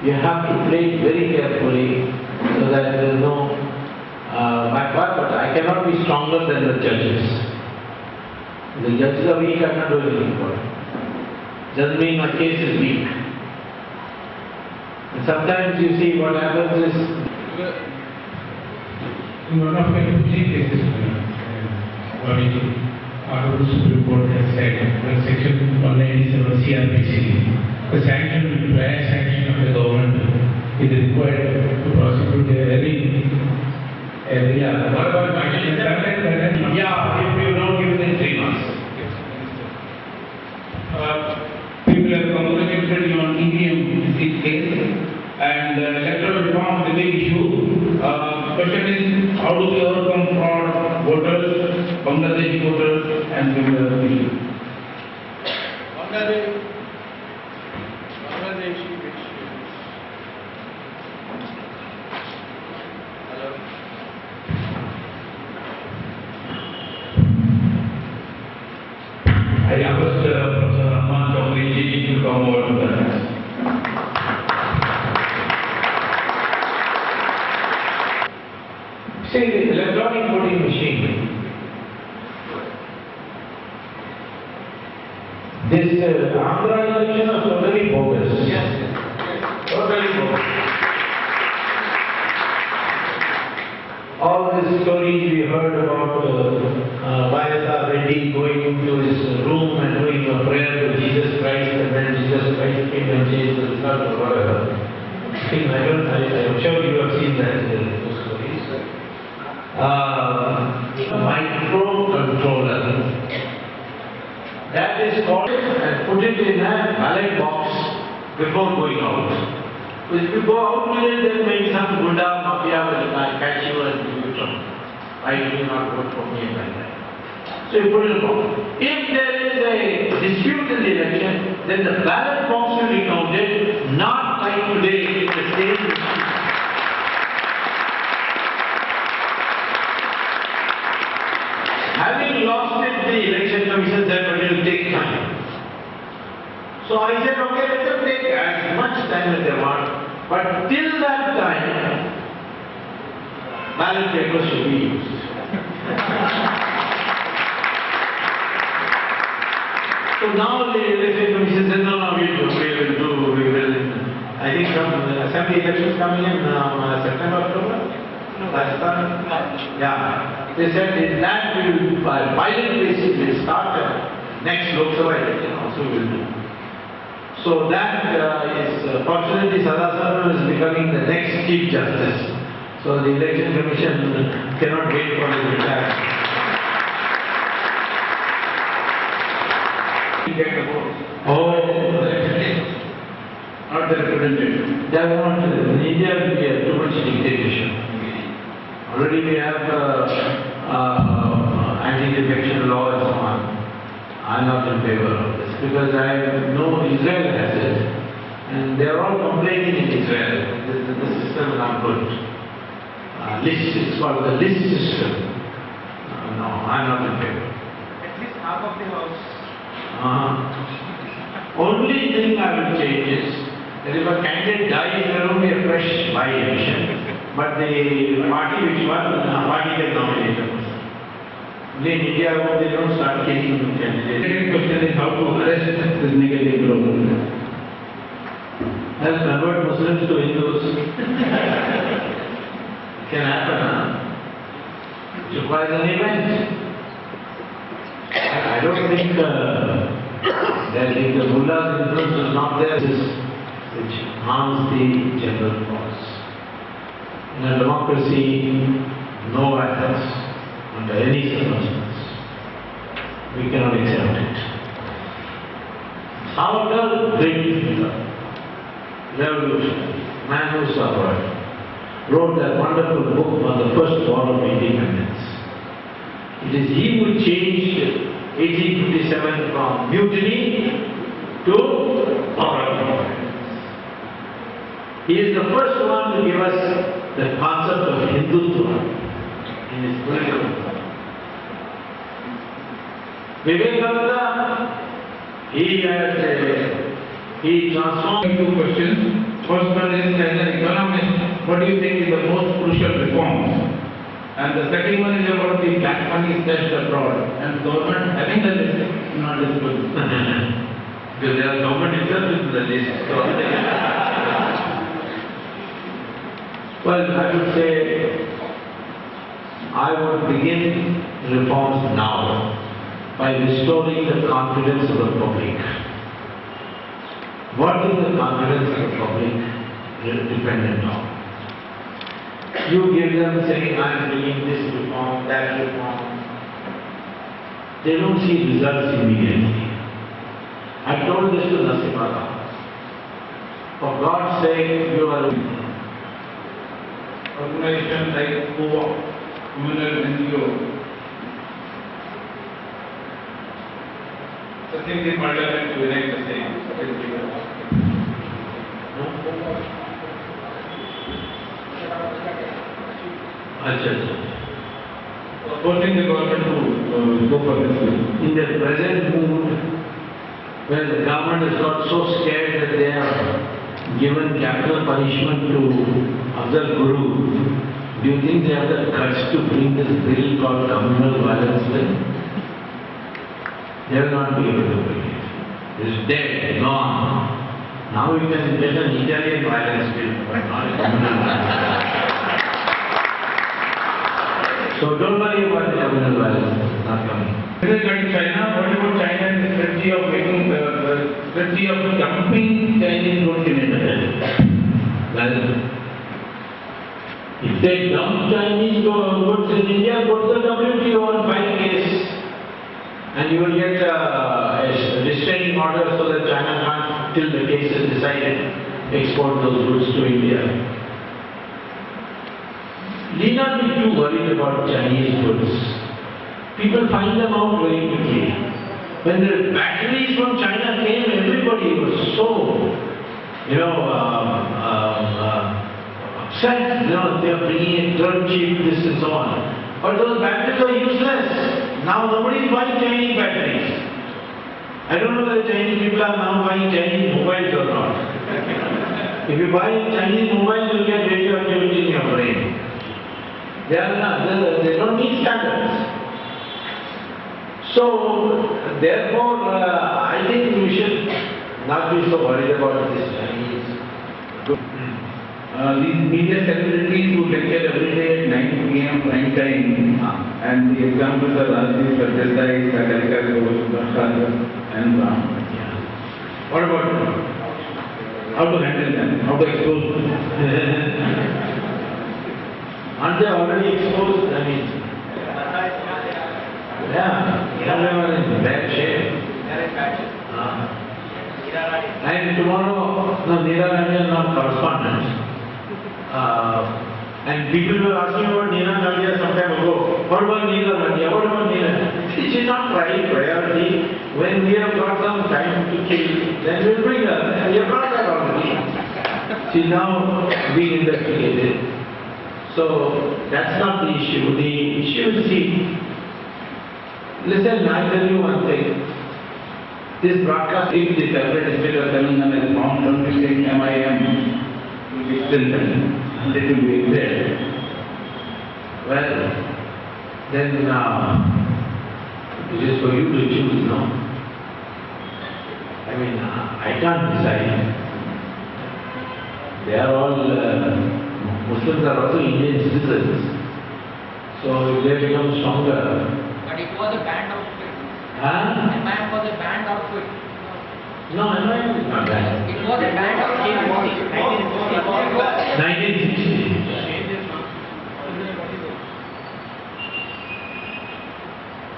A: You have to play it very carefully so that there is no backward, but I cannot be stronger than the judges. If the judges are weak, I cannot do anything for it. Doesn't mean my case is weak. And sometimes you see what happens is,
F: in one of my three cases, Honorable Supreme Court has said that Section 197 CRPC, the sanction, prior sanction of the government is required to prosecute every other. What about action?
A: yeah, if you don't give them 3 months.
E: People have congratulated you on EVM case, and electoral reform is a big issue. Question is, how do we overcome fraud, voters, Bangladeshi voters, and similar issues?
G: Bangladeshi issues. Hello.
E: I request Professor Rahman to come over to the next.
A: See, the electronic voting machine, this Andhra election was totally bogus.
G: Yes.
A: Totally bogus. All these stories we heard about YSR Reddy going into his room and doing a prayer to Jesus Christ, and then Jesus Christ came and changed the result or whatever. I'm sure you have seen that, those stories. Microcontroller, that is called, and put it in a ballot box before going out. So if you go out with it, then maybe some Gunda mafia will catch you and give you trouble. Why do you not vote for me like that? So you put it in a box. If there is there is a dispute in the election, then the ballot box will be counted, not like today in the same machine. Having lost it, the election commission said, but it will take time. So I said, okay, let them take as much time as they want, but till that time, ballot papers should be used. So now the election commission said, no, we will. I think some assembly elections coming in September, October? Last time? Yeah. They said in that we will, by pilot basis, we will start next Lok Sabha election also we will do. So that is, fortunately, Sanatan is becoming the next Chief Justice. So the election commission cannot wait for his retirement. Oh,
E: Not the representative.
A: they are not, in India we have too much dictatorship. Already we have anti-defection law and so on. I am not in favor of this because I know Israel has it and they are all complaining in Israel. The system is not good. It's called the list system. No, I am not in favor.
E: At least half of the house.
A: Only thing I will change is that if a candidate dies, there will be a fresh by-election. But the party which won, party can nominate a person. In India, they don't start killing candidates.
E: The second question is how to arrest this negative growth.
A: Let's convert Muslims to Hindus. Can happen, huh? It requires an event. I don't think that if the mullah's influence is not there, which harms the general cause. In a democracy, no violence under any circumstance. We cannot accept it. However, great revolutionary, man who suffered, wrote that wonderful book on the first war of independence. It is he who changed 1857 from mutiny to power of independence. He is the first one to give us the concept of Hindutva in his political book. Vivekananda, he transformed.
E: Two questions. First one is, as an economist, what do you think is the most crucial reforms? And the second one is about the black money stashed abroad and government having the list, not disclosed.
A: Because their government itself is the list. Well, I would say I would begin reforms now by restoring the confidence of the public. What is the confidence of the public dependent on? You give them saying, I am doing this reform, that reform. They don't see results immediately. I told this to Nasimala. For God's sake, you are
E: Organizations like COA, communal NGO. So think the parliament to enact the same. Supporting the government to go for this way.
A: In the present mood, where the government has got so scared that they have given capital punishment to Afzal Guru, do you think they have the guts to bring this bill called communal violence bill? They will not be able to bring it. It is dead, gone. Now you can get an Italian violence bill, but not a communal violence. So don't worry about the communal violence, it's not coming.
E: Regarding China, what about China and the strategy of making strategy of dumping Chinese goods in India?
A: Well, if they dump Chinese goods in India, go to the WTO and file a case. And you will get a restraining order so that China can't, till the case is decided, export those goods to India. Need not be too worried about Chinese goods. People find them out very quickly. When the batteries from China came, everybody was so, upset. They are bringing it dirt cheap, this and so on. But those batteries are useless. Now nobody is buying Chinese batteries. I don't know whether Chinese people are now buying Chinese mobiles or not. If you buy Chinese mobiles, you get radioactivity in your brain. They are not, they don't need standards. So, therefore, I think we should not be so worried about this Chinese.
E: These media celebrities who lecture every day at 9 p.m. prime time, and the examples are Rajdeep, Sarjasai, Sagarika, and Ram. What about how to handle them? How to expose them?
A: Aren't they already exposed? I mean, everyone is in bad shape. And tomorrow, Neera Gandhi is not correspondent. And people were asking about Neera Gandhi some time ago. What about Neera Gandhi? What about Neera? She's not priority. When we have got some time to kill, then we'll bring her. We have got that already. She's now being investigated. So that's not the issue. The issue is, see, listen, I tell you one thing. This broadcast, if the separate state of Telangana is found, don't you think MIM will be strengthened and it will be there? Well, then it is for you to choose, no? I mean, I can't decide. They are all, Muslims are also Indian citizens. So if they become stronger.
G: But it was a banned outfit.
A: MIM
G: was a banned outfit.
A: No, MIM is not banned.
G: It was a banned outfit.
A: 1960.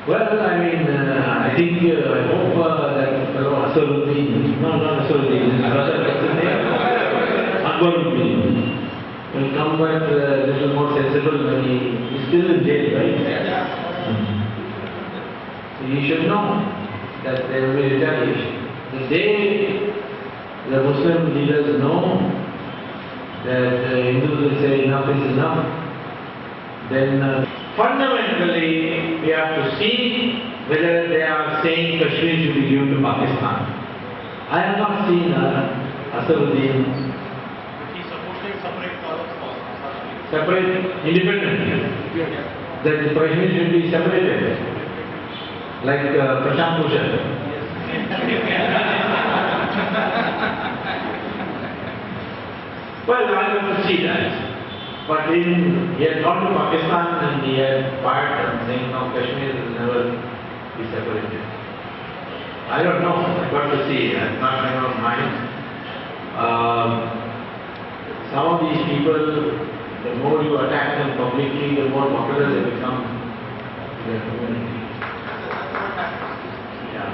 A: Well, I mean, I think, I hope that fellow Asaruddin, not Asaruddin, brother, what's his name? Akbaruddin, will come back a little more sensible when he's still in jail, right? So he should know that there will be retaliation. The day the Muslim leaders know that Hindus will say enough is enough, then fundamentally we have to see whether they are saying Kashmir should be given to Pakistan. I have not seen Asaruddin separate independently. That Kashmir should be separated, like Prashant Bhushan. Well, I have to see that. But he had gone to Pakistan and he had fired and saying, no, Kashmir will never be separated. I don't know, I've got to see, I'm not in my mind. Some of these people, the more you attack them publicly, the more popular they become in their community. Yeah.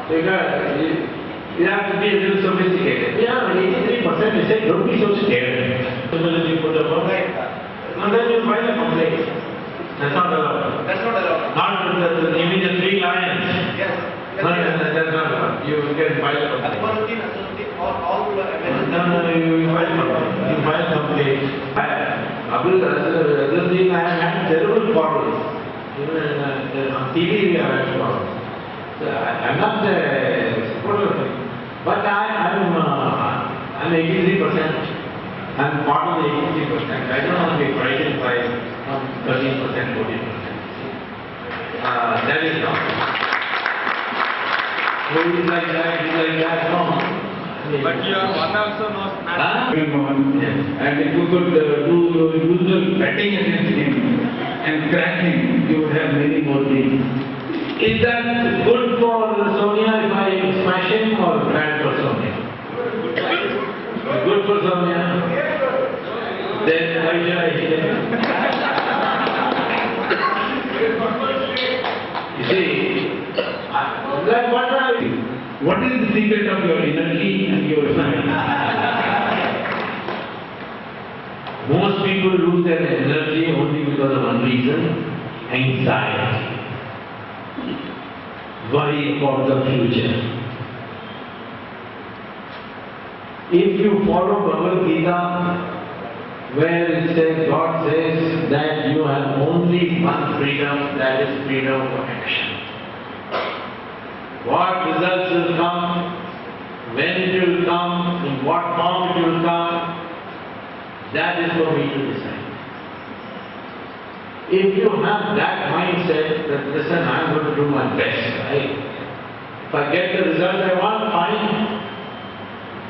A: So you have to be a little sophisticated. Yeah, 83% they say, don't be so scared. You put a complaint. And then you file a complaint. That's not allowed.
H: That's not allowed.
A: Not the image of 3 lions.
H: Yes.
A: No, that's not allowed. You can file a complaint.
H: All
A: No, you file a complaint. You file a complaint. I have had terrible quarrels. Even on TV we have had quarrels. So I'm not a supporter of it. But I'm 83%. I'm part of the 83%. I don't want to be frightened by 13%, 14%. That is not. So he's like that, no.
H: But you are one also knows.
E: And if you could do usual betting against him and crack him, you would have many more things.
A: Is that good for Sonia if I smash him or bad for Sonia? Good for Sonia. Then why should I hit him? You see, like
E: what is the secret of your energy and your smile?
A: Most people lose their energy only because of one reason: anxiety. worry about the future. If you follow Bhagavad Gita, where it says, God says that you have only one freedom, that is freedom of action. What results will come, when it will come, in what form it will come, that is for me to decide. If you have that mindset that, listen, I am going to do my best, right? If I get the result I want, fine.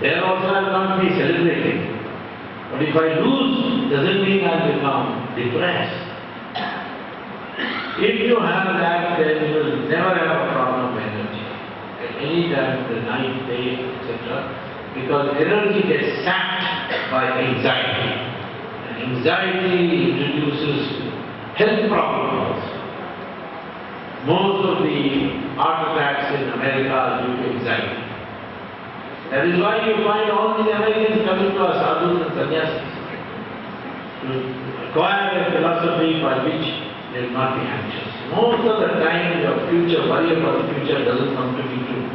A: There also I will not be celebrating. But if I lose, doesn't mean I become depressed. If you have that, then you will never have a problem of energy. At any time, the night, day, etc. Because energy gets sapped by anxiety. And anxiety introduces health problems. Most of the heart attacks in America are due to anxiety. That is why you find all these Americans coming to us, sadhus and sannyasis, to acquire a philosophy by which they will not be anxious. Most of the time your future, worry about the future doesn't come to be true.